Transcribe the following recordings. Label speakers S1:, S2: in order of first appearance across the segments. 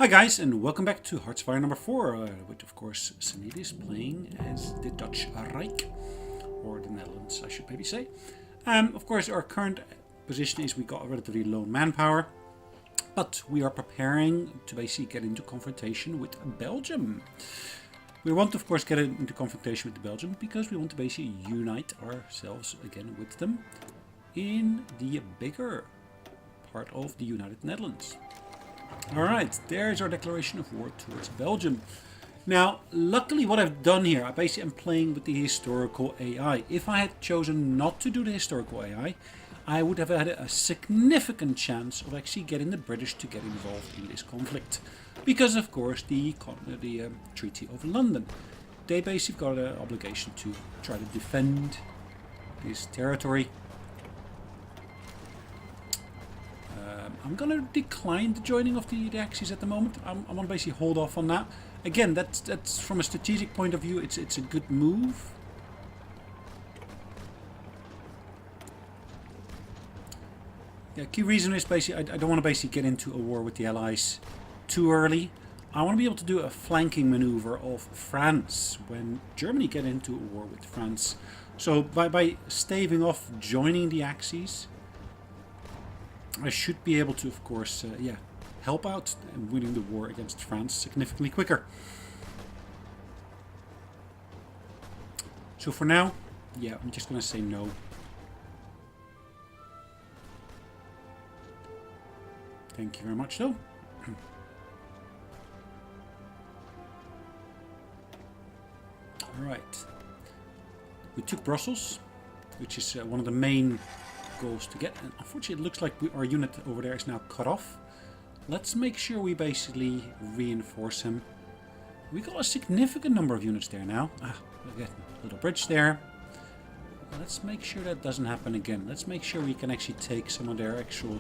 S1: Hi guys, and welcome back to Hearts of Fire number 4, with of course Sonelias playing as the Dutch Rijk, or the Netherlands I should maybe say. Of course our current position is we got relatively low manpower, but we are preparing to basically get into confrontation with Belgium. We want to of course get into confrontation with Belgium because we want to basically unite ourselves again with them in the bigger part of the United Netherlands. Alright, there's our declaration of war towards Belgium. Now, luckily what I've done here, I basically am playing with the historical AI. If I had chosen not to do the historical AI, I would have had a significant chance of actually getting the British to get involved in this conflict. Because of course the Treaty of London. They basically got an obligation to try to defend this territory. I'm going to decline the joining of the Axis at the moment. I'm going to basically hold off on that. Again, that's from a strategic point of view, it's a good move. Yeah, key reason is basically I don't want to basically get into a war with the Allies too early. I want to be able to do a flanking maneuver of France when Germany get into a war with France. So by staving off joining the Axis, I should be able to, of course, help out in winning the war against France significantly quicker. So for now, yeah, I'm just going to say no. Thank you very much, though. Alright. We took Brussels, which is one of the main goals to get, and unfortunately it looks like our unit over there is now cut off. Let's make sure we basically reinforce him. We got a significant number of units there now. We get a little bridge there. Let's make sure that doesn't happen again. Let's make sure we can actually take some of their actual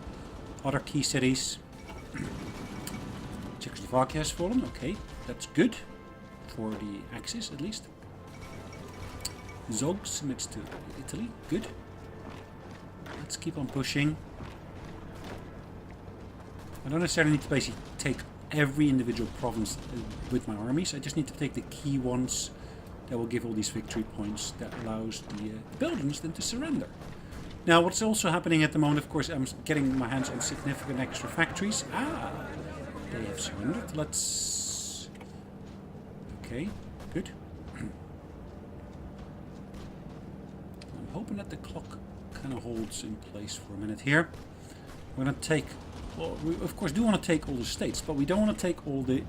S1: other key cities. Czechoslovakia has fallen. Okay, that's good for the Axis at least. Zog submits to Italy. Good. Let's keep on pushing. I don't necessarily need to basically take every individual province with my armies. I just need to take the key ones that will give all these victory points that allows the Belgians then to surrender. Now what's also happening at the moment, of course, I'm getting my hands on significant extra factories. They have surrendered. Let's... Okay, good. I'm hoping that the clock kind of holds in place for a minute here. We're going to take, well, we of course do want to take all the states, but we don't want to take all the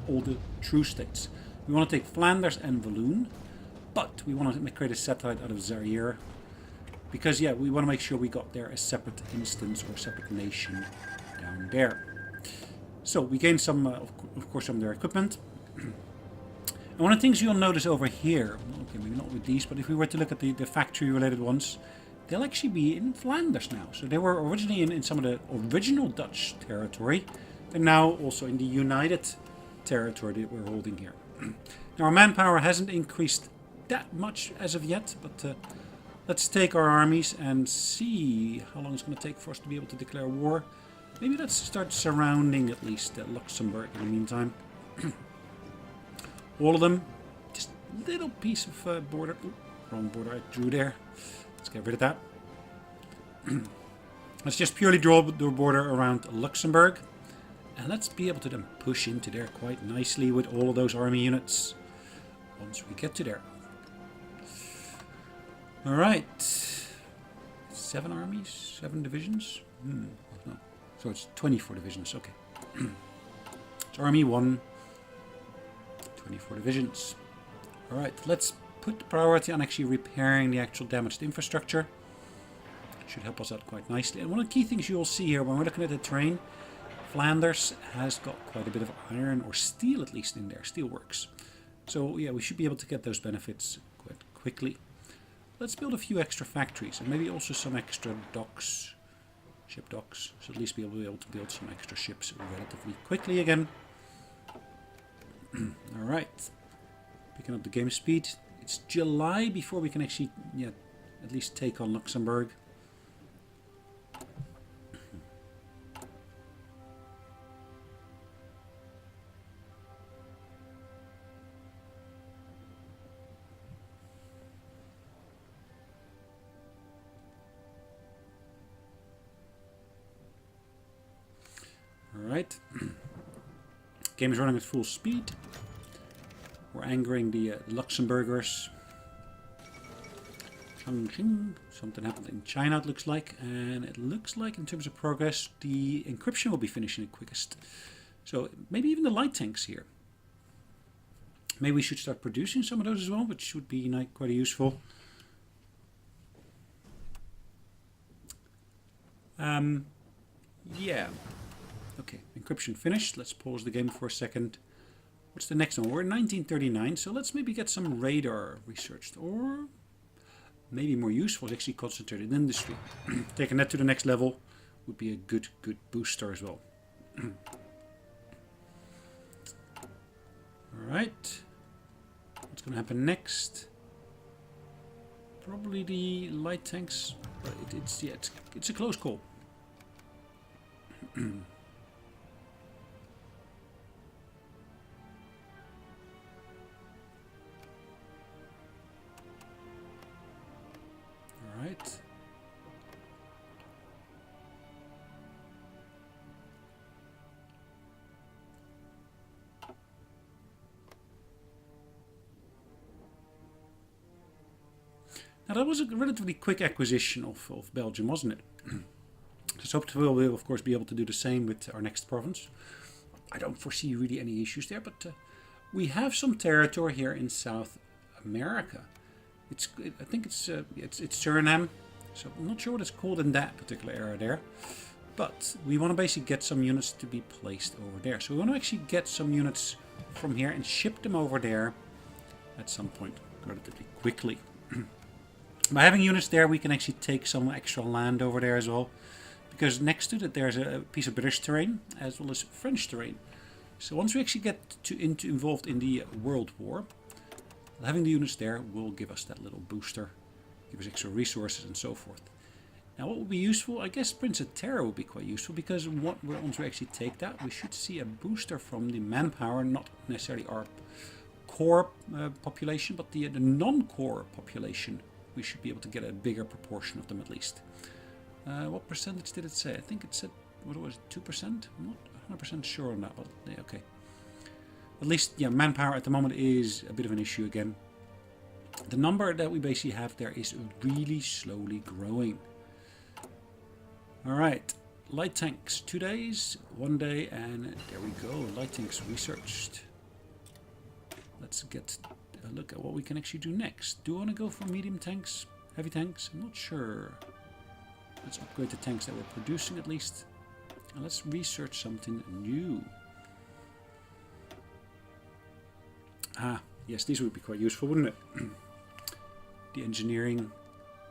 S1: true states. We want to take Flanders and Walloon, but we want to create a satellite out of Zaire, because yeah, we want to make sure we got there a separate instance or separate nation down there. So we gained some, of course, some of their equipment. And one of the things you'll notice over here, okay, maybe not with these, but if we were to look at the factory related ones, they'll actually be in Flanders now. So they were originally in some of the original Dutch territory. They're now also in the United territory that we're holding here. Now our manpower hasn't increased that much as of yet, but let's take our armies and see how long it's going to take for us to be able to declare war. Maybe let's start surrounding at least Luxembourg in the meantime. All of them, just a little piece of border. Ooh, wrong border I drew there. Let's get rid of that. Let's just purely draw the border around Luxembourg. And let's be able to then push into there quite nicely with all of those army units once we get to there. Alright. 7 armies? 7 divisions? No. So it's 24 divisions, okay. It's Army 1. 24 divisions. Alright, let's put the priority on actually repairing the actual damaged infrastructure. Should help us out quite nicely. And one of the key things you'll see here when we're looking at the terrain, Flanders has got quite a bit of iron or steel at least in there, steelworks. So yeah, we should be able to get those benefits quite quickly. Let's build a few extra factories and maybe also some extra docks, ship docks, so at least be able to build some extra ships relatively quickly again. Alright, picking up the game speed. It's July before we can actually, yeah, at least take on Luxembourg. Alright. Game is running at full speed. We're angering the Luxembourgers. Something happened in China, it looks like. And it looks like, in terms of progress, the encryption will be finishing the quickest. So maybe even the light tanks here. Maybe we should start producing some of those as well, which would be quite useful. Yeah. Okay, encryption finished. Let's pause the game for a second. What's the next one? We're in 1939, so let's maybe get some radar researched. Or maybe more useful is actually concentrated industry. Taking that to the next level would be a good booster as well. Alright. What's going to happen next? Probably the light tanks. But it's a close call. Alright. Now that was a relatively quick acquisition of Belgium, wasn't it? Just hope we'll, of course, be able to do the same with our next province. I don't foresee really any issues there, but we have some territory here in South America. I think it's Suriname, so I'm not sure what it's called in that particular area there. But we want to basically get some units to be placed over there. So we want to actually get some units from here and ship them over there at some point relatively quickly. By having units there, we can actually take some extra land over there as well. Because next to that, there's a piece of British terrain as well as French terrain. So once we actually get involved in the World War, having the units there will give us that little booster, give us extra resources and so forth. Now what would be useful? I guess Prince of Terror would be quite useful, because once we actually take that, we should see a booster from the manpower, not necessarily our core population, but the non-core population. We should be able to get a bigger proportion of them at least. What percentage did it say? I think it said, what was it, 2%? I'm not 100% sure on that, but yeah, okay. At least, yeah, manpower at the moment is a bit of an issue again. The number that we basically have there is really slowly growing. Alright, light tanks, 2 days, 1 day, and there we go, light tanks researched. Let's get a look at what we can actually do next. Do I want to go for medium tanks, heavy tanks? I'm not sure. Let's upgrade the tanks that we're producing at least. And let's research something new. Ah, yes, these would be quite useful, wouldn't it? The engineering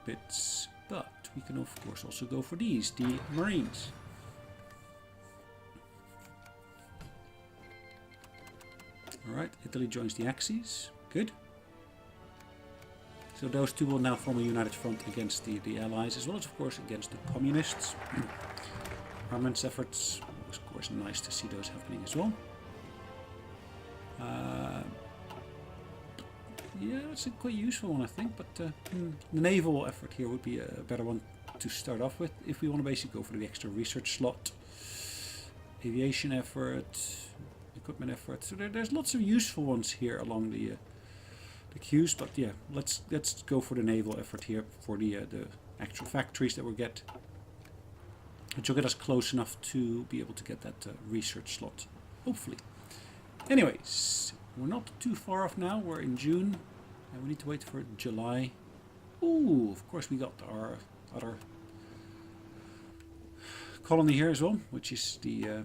S1: bits. But we can of course also go for these, the Marines. Alright, Italy joins the Axis. Good. So those two will now form a united front against the Allies, as well as, of course, against the Communists. Armaments efforts, of course, nice to see those happening as well. Yeah, it's a quite useful one, I think, but the naval effort here would be a better one to start off with, if we want to basically go for the extra research slot. Aviation effort, equipment effort. So there's lots of useful ones here along the queues, but yeah, let's go for the naval effort here for the actual factories that we'll get, which will get us close enough to be able to get that research slot, hopefully. Anyways, we're not too far off now. We're in June, and we need to wait for July. Ooh, of course we got our other colony here as well, which is the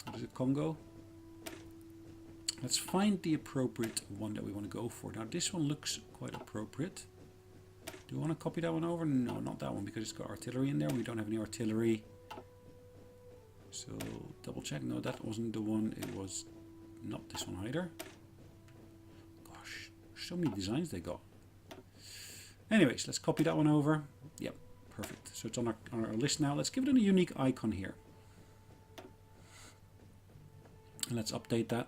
S1: what is it, Congo? Let's find the appropriate one that we want to go for. Now this one looks quite appropriate. Do we want to copy that one over? No, not that one, because it's got artillery in there. We don't have any artillery. So double check. No, that wasn't the one. It was not this one either. Gosh, so many designs they got. Anyways, let's copy that one over. Yep, perfect. So it's on our list now. Let's give it a unique icon here. And let's update that.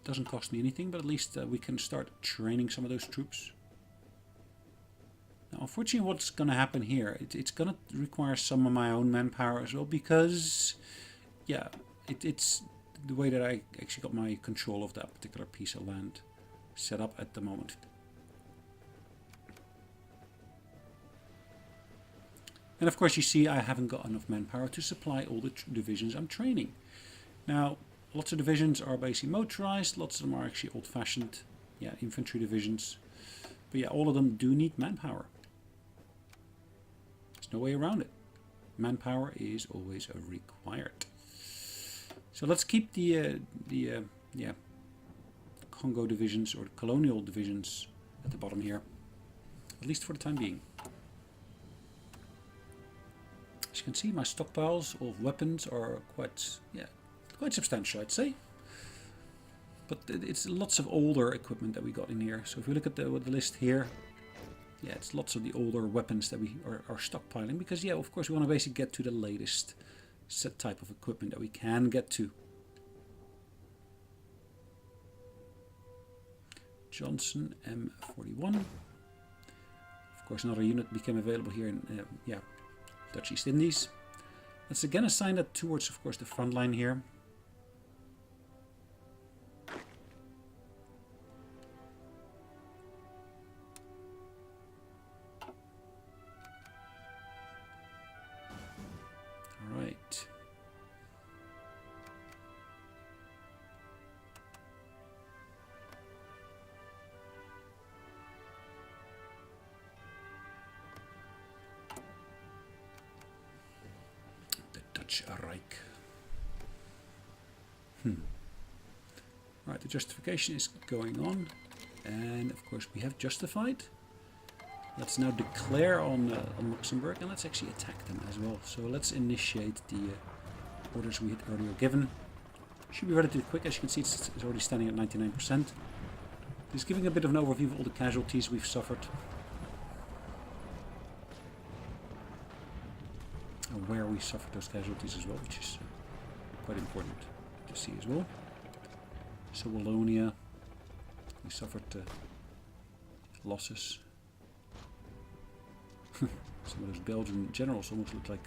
S1: Doesn't cost me anything, but at least we can start training some of those troops. Now, unfortunately, what's going to happen here, it's going to require some of my own manpower as well, because, yeah, it's the way that I actually got my control of that particular piece of land set up at the moment. And of course, you see I haven't got enough manpower to supply all the divisions I'm training. Now, lots of divisions are basically motorized, lots of them are actually old-fashioned, yeah, infantry divisions. But yeah, all of them do need manpower. There's no way around it. Manpower is always required. So let's keep the Congo divisions or colonial divisions at the bottom here, at least for the time being. As you can see, my stockpiles of weapons are quite substantial, I'd say. But it's lots of older equipment that we got in here. So if we look at the list here, yeah, it's lots of the older weapons that we are stockpiling, because yeah, of course we want to basically get to the latest set type of equipment that we can get to. Johnson M41. Of course, another unit became available here in Dutch East Indies. Let's again assign that towards, of course, the front line here. All right. Reich. Right, the justification is going on, and of course we have justified. Let's now declare on Luxembourg, and let's actually attack them as well. So let's initiate the orders we had earlier given. Should be relatively quick. As you can see, it's already standing at 99%. Just giving a bit of an overview of all the casualties we've suffered. And where we suffered those casualties as well, which is quite important to see as well. So Wallonia, we suffered losses. Some of those Belgian generals almost look like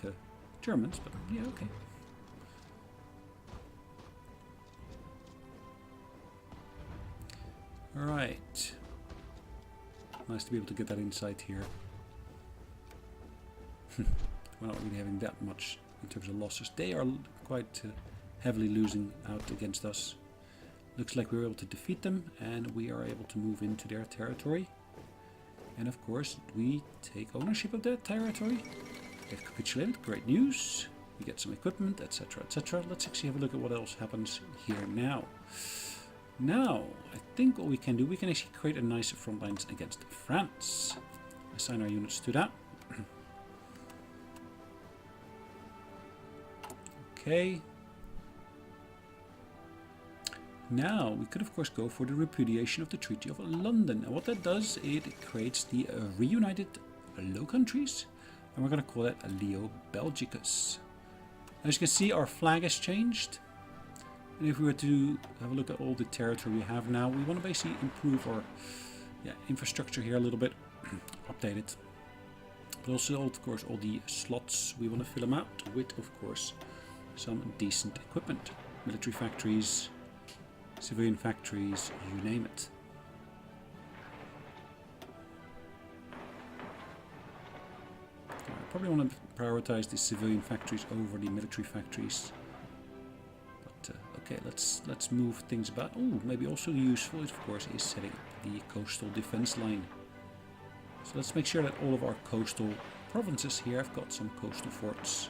S1: Germans, but yeah, okay. Alright. Nice to be able to get that insight here. We're not really having that much in terms of losses. They are quite heavily losing out against us. Looks like we were able to defeat them, and we are able to move into their territory. And of course, we take ownership of that territory. They've capitulated, great news. We get some equipment, etc., etc. Let's actually have a look at what else happens here now. Now, I think what we can do, we can actually create a nice front lines against France. Assign our units to that. Okay. Now, we could of course go for the repudiation of the Treaty of London. And what that does, it creates the reunited Low Countries. And we're going to call that Leo Belgicus. As you can see, our flag has changed. And if we were to have a look at all the territory we have now, we want to basically improve our infrastructure here a little bit. Update it. But also, of course, all the slots, we want to fill them out with, of course, some decent equipment. Military factories, civilian factories, you name it. I probably want to prioritize the civilian factories over the military factories. But okay, let's move things about. Oh, maybe also useful, of course, is setting up the coastal defense line. So let's make sure that all of our coastal provinces here have got some coastal forts.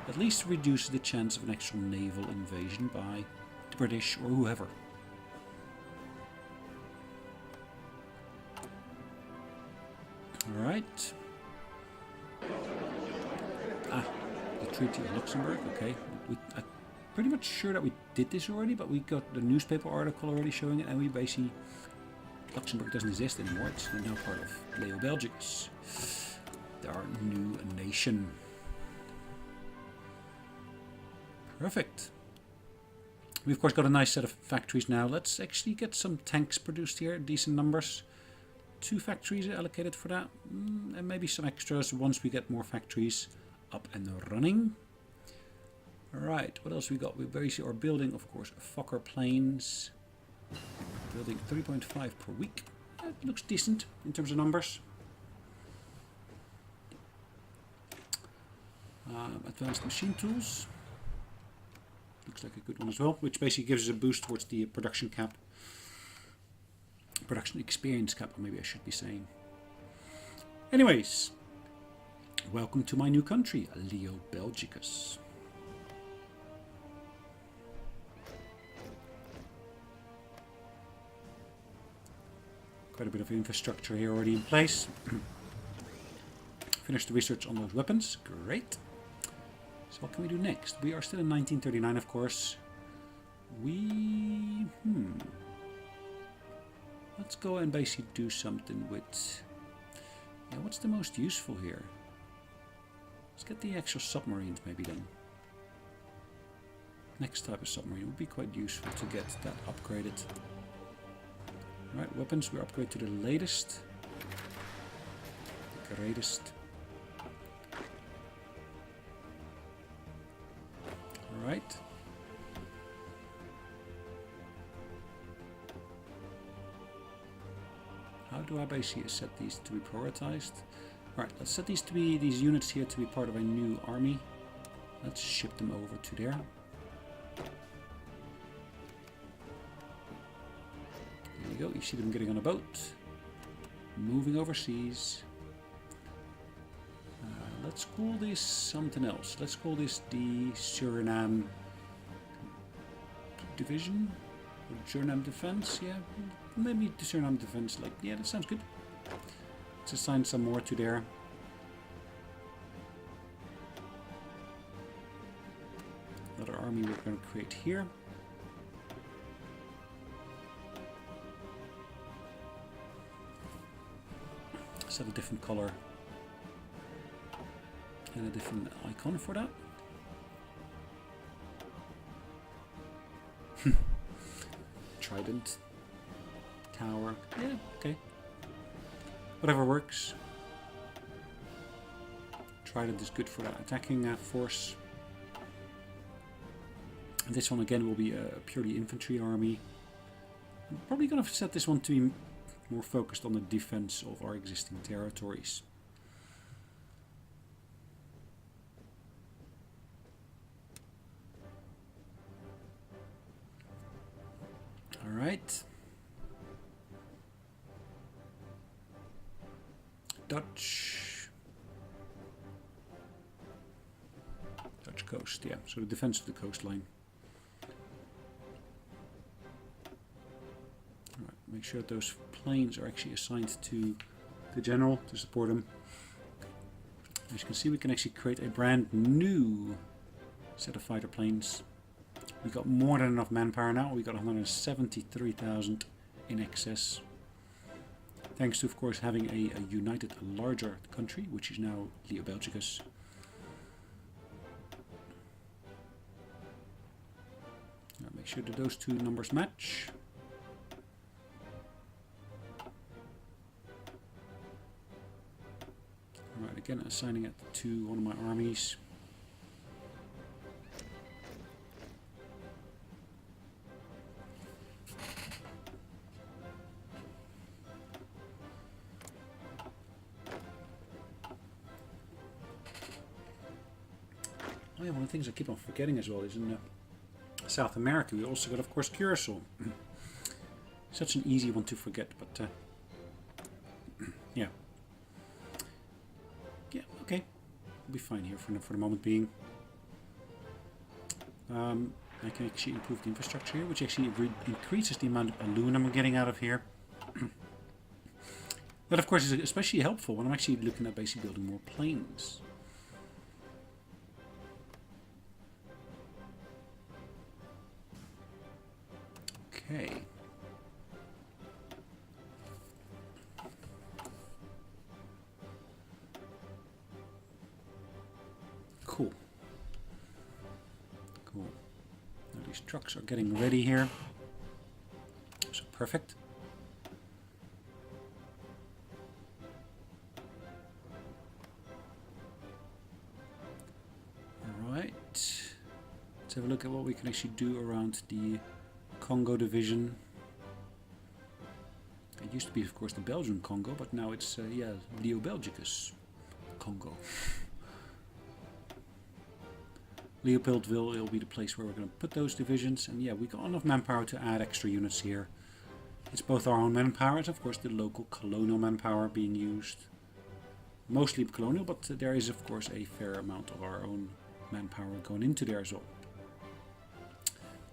S1: At least reduce the chance of an actual naval invasion by the British or whoever. Alright. The Treaty of Luxembourg, okay. I'm pretty much sure that we did this already, but we got the newspaper article already showing it, and we basically... Luxembourg doesn't exist anymore, it's now part of Leo Belgicus. Our new nation. Perfect. We've of course got a nice set of factories now. Let's actually get some tanks produced here, decent numbers. 2 factories allocated for that. And maybe some extras once we get more factories up and running. Alright, what else we got? We basically are building, of course, Fokker planes. Building 3.5 per week. It looks decent in terms of numbers. Advanced machine tools. Looks like a good one as well, which basically gives us a boost towards the production cap. Production experience cap, or maybe I should be saying. Anyways, welcome to my new country, Leo Belgicus. Quite a bit of infrastructure here already in place. Finished the research on those weapons. Great. So what can we do next? We are still in 1939, of course. Let's go and basically do something with... Yeah, what's the most useful here? Let's get the actual submarines maybe then. Next type of submarine would be quite useful to get that upgraded. Right, weapons, we upgrade to the latest. The greatest. Alright. How do I basically set these to be prioritized? Alright, let's set these units here to be part of a new army. Let's ship them over to there. There you go, you see them getting on a boat. Moving overseas. Let's call this something else. Let's call this the Suriname Division. Or Suriname Defense, yeah. Maybe the Suriname Defense, like, yeah, that sounds good. Let's assign some more to there. Another army we're going to create here. Set a different color. And a different icon for that. Trident. Tower. Yeah, okay. Whatever works. Trident is good for that attacking force. And this one again will be a purely infantry army. I'm probably going to set this one to be more focused on the defense of our existing territories. Alright. Dutch coast, yeah, so the defense of the coastline. Alright, make sure that those planes are actually assigned to the general to support them. As you can see, we can actually create a brand new set of fighter planes. We got more than enough manpower now. We got 173,000 in excess. Thanks to, of course, having a united, larger country, which is now Leo Belgicus. Now make sure that those two numbers match. Alright, again, assigning it to one of my armies. Oh yeah, one of the things I keep on forgetting as well is in South America we also got, of course, Curacao. Such an easy one to forget, but yeah. Yeah, okay. We'll be fine here for the moment being. I can actually improve the infrastructure here, which actually increases the amount of aluminum we're getting out of here. That, of course, is especially helpful when I'm actually looking at basically building more planes. Okay. Cool. Cool. Now these trucks are getting ready here. So perfect. have a look at what we can actually do around the Congo division. It used to be, of course, the Belgian Congo, but now it's, yeah, Leo Belgicus Congo. Leopoldville will be the place where we're going to put those divisions. And yeah, we got enough manpower to add extra units here. It's both our own manpower and, of course, the local colonial manpower being used. Mostly colonial, but there is, of course, a fair amount of our own manpower going into there as well.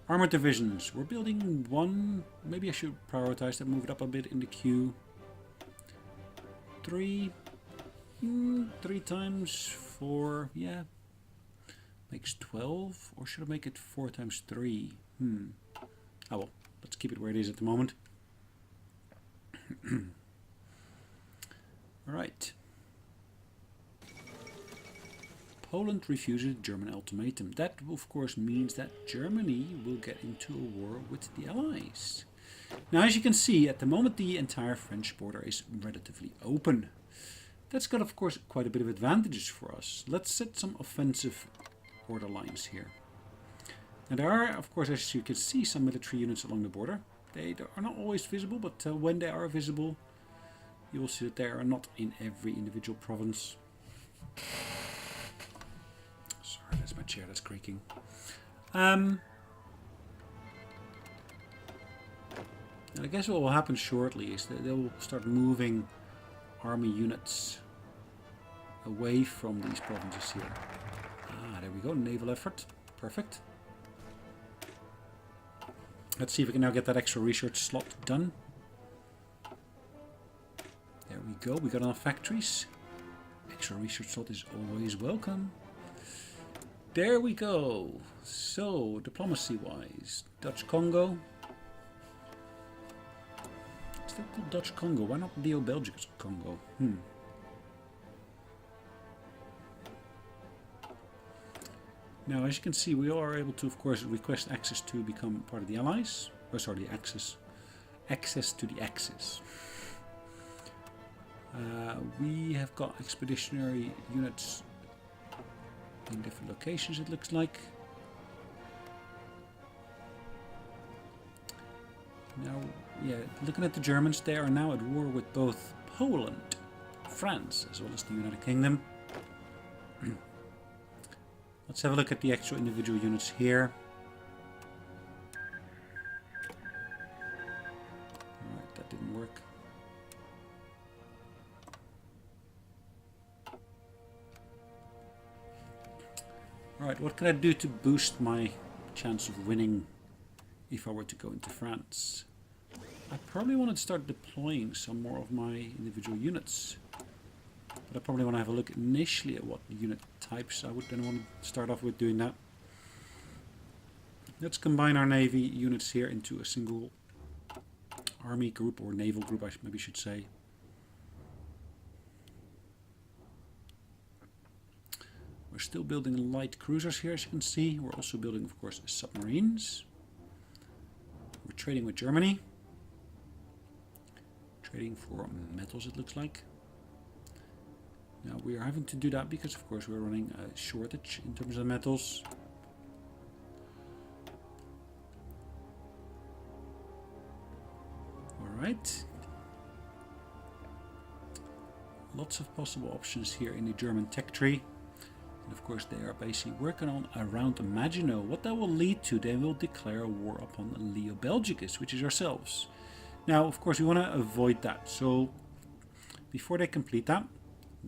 S1: Armored divisions. We're building one. Maybe I should prioritize that, move it up a bit in the queue. 3 times 4, yeah. Makes 12, or should I make it 4 times 3? Oh well, let's keep it where it is at the moment. Alright. Poland refuses German ultimatum. That, of course, means that Germany will get into a war with the Allies. Now, as you can see, at the moment the entire French border is relatively open. That's got, of course, quite a bit of advantages for us. Let's set some offensive border lines here. Now, there are, of course, as you can see, some military units along the border. They are not always visible, but when they are visible, you will see that they are not in every individual province. Sorry, that's my chair that's creaking. And I guess what will happen shortly is that they will start moving army units away from these provinces here. Ah, there we go, Naval Effort. Perfect. Let's see if we can now get that extra research slot done. There we go, we got enough factories. Extra research slot is always welcome. There we go. So, diplomacy-wise, Dutch Congo. It's still called Dutch Congo. Why not Leo Belgicus Congo? Now, as you can see, we are able to, of course, request access to become part of the Allies. Oh, sorry, the Axis. Access to the Axis. We have got expeditionary units in different locations, it looks like. Now, yeah, looking at the Germans, they are now at war with both Poland, France, as well as the United Kingdom. Let's have a look at the actual individual units here. Alright, that didn't work. Alright, what can I do to boost my chance of winning if I were to go into France? I probably want to start deploying some more of my individual units. But I probably want to have a look initially at what unit types I would then want to start off with doing that. Let's combine our navy units here into a single army group, or naval group I maybe should say. We're still building light cruisers here, as you can see. We're also building, of course, submarines. We're trading with Germany. Trading for metals, it looks like. Now we are having to do that because, of course, we're running a shortage in terms of metals. Alright. Lots of possible options here in the German tech tree. And of course they are basically working on around Maginot. What that will lead to, they will declare a war upon Leo Belgicus, which is ourselves. Now, of course, we want to avoid that. So before they complete that,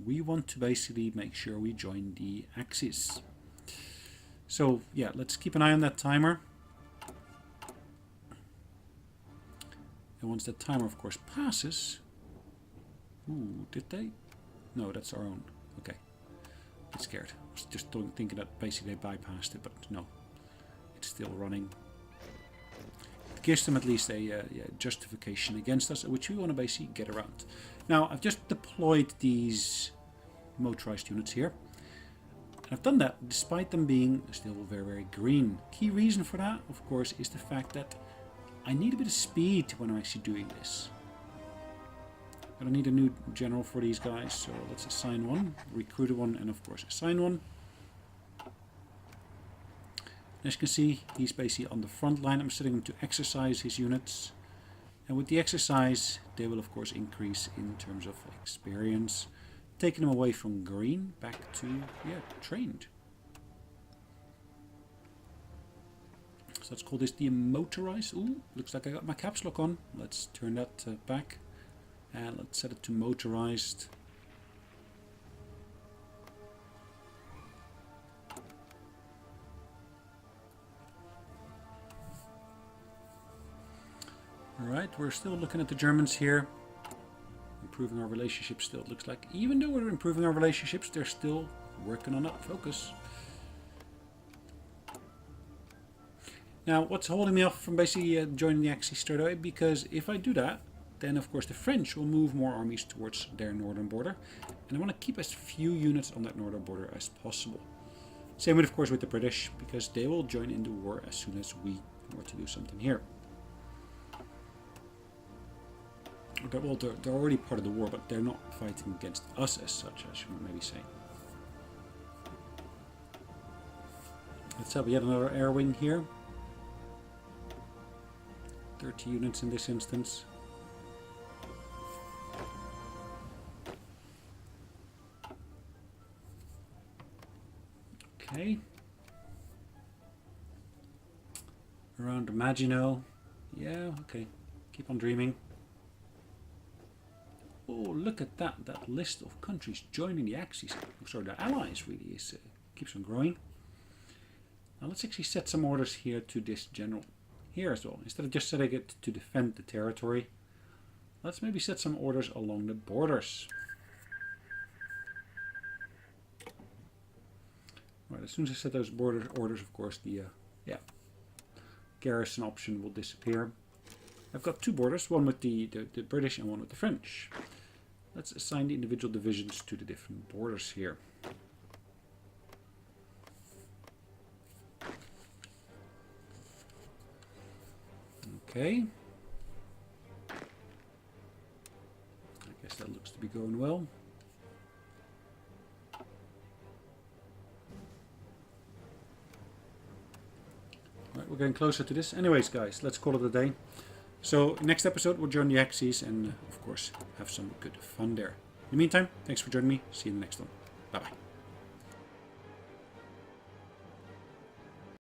S1: we want to basically make sure we join the Axis. So yeah, let's keep an eye on that timer. And once that timer, of course, passes... Ooh, did they? No, that's our own. Okay. A bit scared. I was just thinking that basically they bypassed it, but no. It's still running. It gives them at least a justification against us, which we want to basically get around. Now, I've just deployed these motorized units here. And I've done that despite them being still very, very green. Key reason for that, of course, is the fact that I need a bit of speed when I'm actually doing this. I don't need a new general for these guys, so let's assign one, recruit one, and of course assign one. As you can see, he's basically on the front line. I'm setting him to exercise his units. And with the exercise, they will of course increase in terms of experience. Taking them away from green back to, yeah, trained. So let's call this the motorized. Ooh, looks like I got my caps lock on. Let's turn that back. And let's set it to motorized. Alright, we're still looking at the Germans here. Improving our relationships still, it looks like. Even though we're improving our relationships, they're still working on that focus. Now, what's holding me off from basically joining the Axis straight away? Because if I do that, then of course the French will move more armies towards their northern border. And I want to keep as few units on that northern border as possible. Same with, of course, with the British, because they will join in the war as soon as we were to do something here. Well, they're already part of the war, but they're not fighting against us as such, I should maybe say. Let's have yet another air wing here. 30 units in this instance. Okay. Around Maginot. Yeah, okay. Keep on dreaming. Oh, look at that. That list of countries joining the Axis. Oh, sorry, the allies really is keeps on growing. Now let's actually set some orders here to this general here as well. Instead of just setting it to defend the territory, let's maybe set some orders along the borders. Right, as soon as I set those border orders, of course, the garrison option will disappear. I've got two borders, one with the British and one with the French. Let's assign the individual divisions to the different borders here. Okay. I guess that looks to be going well. Right, we're getting closer to this. Anyways, guys, let's call it a day. So, next episode, we'll join the Axis and, of course, have some good fun there. In the meantime, thanks for joining me. See you in the next one. Bye-bye.